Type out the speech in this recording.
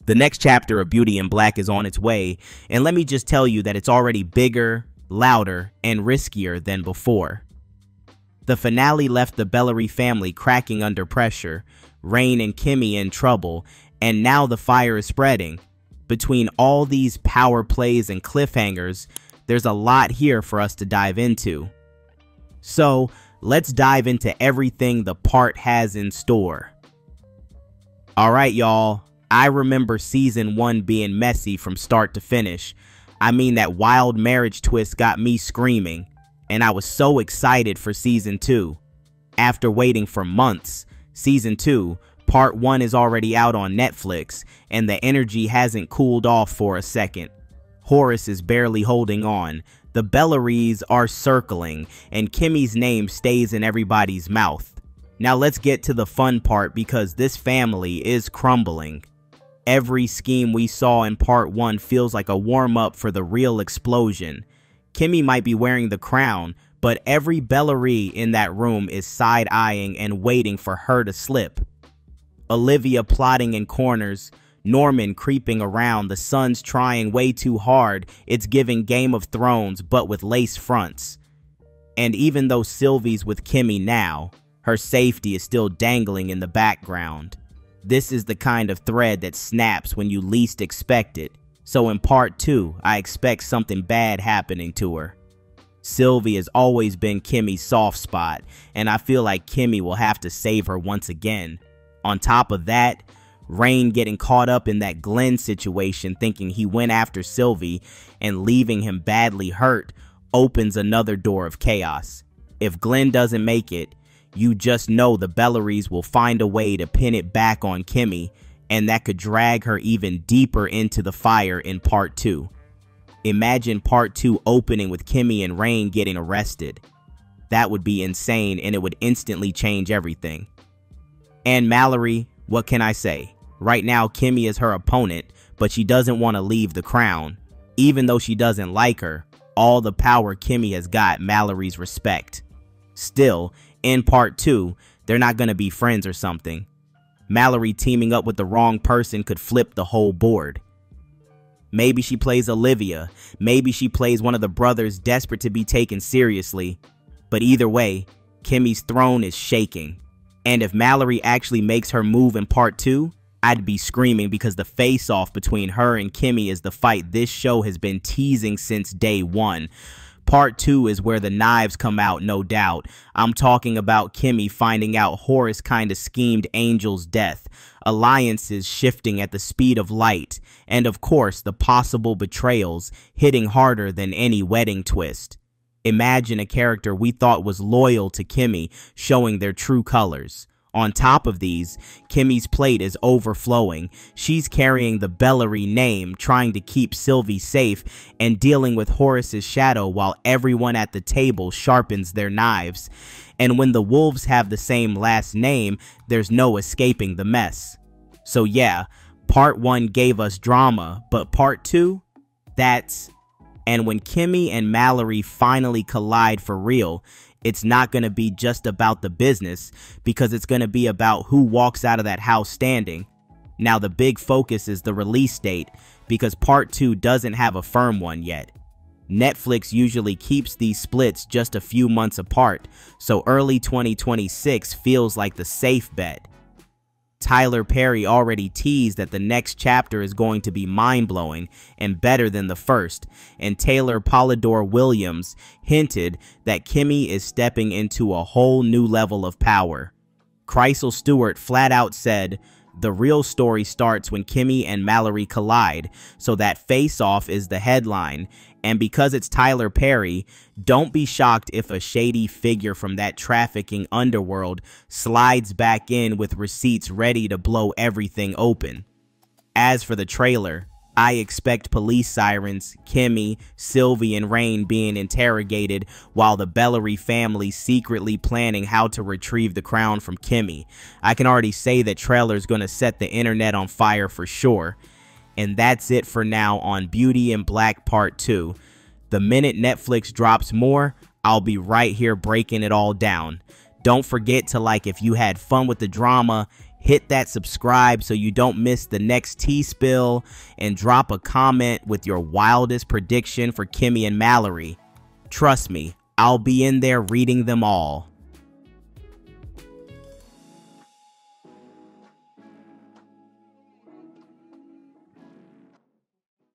The next chapter of Beauty in Black is on its way, and let me just tell you that it's already bigger, louder, and riskier than before. The finale left the Bellarie family cracking under pressure, Rain and Kimmie in trouble, and now the fire is spreading. Between all these power plays and cliffhangers, there's a lot here for us to dive into. So, let's dive into everything the part has in store. Alright y'all, I remember season 1 being messy from start to finish. I mean, that wild marriage twist got me screaming, and I was so excited for season 2. After waiting for months, season 2, part 1 is already out on Netflix, and the energy hasn't cooled off for a second. Horace is barely holding on, the Bellaries are circling, and Kimmie's name stays in everybody's mouth. Now let's get to the fun part, because this family is crumbling. Every scheme we saw in part 1 feels like a warm-up for the real explosion. Kimmie might be wearing the crown, but every Bellarie in that room is side-eyeing and waiting for her to slip. Olivia plotting in corners, Norman creeping around, the sons trying way too hard. It's giving Game of Thrones, but with lace fronts. And even though Sylvie's with Kimmie now, her safety is still dangling in the background. This is the kind of thread that snaps when you least expect it. So in part 2, I expect something bad happening to her. Sylvie has always been Kimmie's soft spot, and I feel like Kimmie will have to save her once again. On top of that, Rain getting caught up in that Glenn situation, thinking he went after Sylvie and leaving him badly hurt, opens another door of chaos. If Glenn doesn't make it, you just know the Bellaries will find a way to pin it back on Kimmie, and that could drag her even deeper into the fire in part 2. Imagine part 2 opening with Kimmie and Rain getting arrested. That would be insane, and it would instantly change everything. And Mallory, what can I say? Right now, Kimmie is her opponent, but she doesn't want to leave the crown. Even though she doesn't like her, all the power Kimmie has got Mallory's respect. Still, in part 2, they're not going to be friends or something. Mallory teaming up with the wrong person could flip the whole board. Maybe she plays Olivia. Maybe she plays one of the brothers desperate to be taken seriously. But either way, Kimmie's throne is shaking. And if Mallory actually makes her move in part 2, I'd be screaming, because the face-off between her and Kimmie is the fight this show has been teasing since day 1. Part 2 is where the knives come out, no doubt. I'm talking about Kimmie finding out Horace kinda schemed Angel's death, alliances shifting at the speed of light, and of course the possible betrayals hitting harder than any wedding twist. Imagine a character we thought was loyal to Kimmie showing their true colors. On top of these, Kimmie's plate is overflowing. She's carrying the Bellarie name, trying to keep Sylvie safe, and dealing with Horace's shadow while everyone at the table sharpens their knives. And when the wolves have the same last name, there's no escaping the mess. So yeah, part 1 gave us drama, but part 2? And when Kimmie and Mallory finally collide for real, it's not going to be just about the business, because it's going to be about who walks out of that house standing. Now the big focus is the release date, because part 2 doesn't have a firm one yet. Netflix usually keeps these splits just a few months apart, so early 2026 feels like the safe bet. Tyler Perry already teased that the next chapter is going to be mind-blowing and better than the first, and Taylor Polidor Williams hinted that Kimmie is stepping into a whole new level of power. Kreisel Stewart flat out said, "The real story starts when Kimmie and Mallory collide, so that face-off is the headline, and because it's Tyler Perry, don't be shocked if a shady figure from that trafficking underworld slides back in with receipts ready to blow everything open." As for the trailer, I expect police sirens, Kimmie, Sylvie, and Rain being interrogated while the Bellarie family secretly planning how to retrieve the crown from Kimmie. I can already say that trailer's gonna set the internet on fire for sure. And that's it for now on Beauty in Black Part 2. The minute Netflix drops more, I'll be right here breaking it all down. Don't forget to like if you had fun with the drama, Hit that subscribe so you don't miss the next tea spill, and drop a comment with your wildest prediction for Kimmie and Mallory. Trust me, I'll be in there reading them all.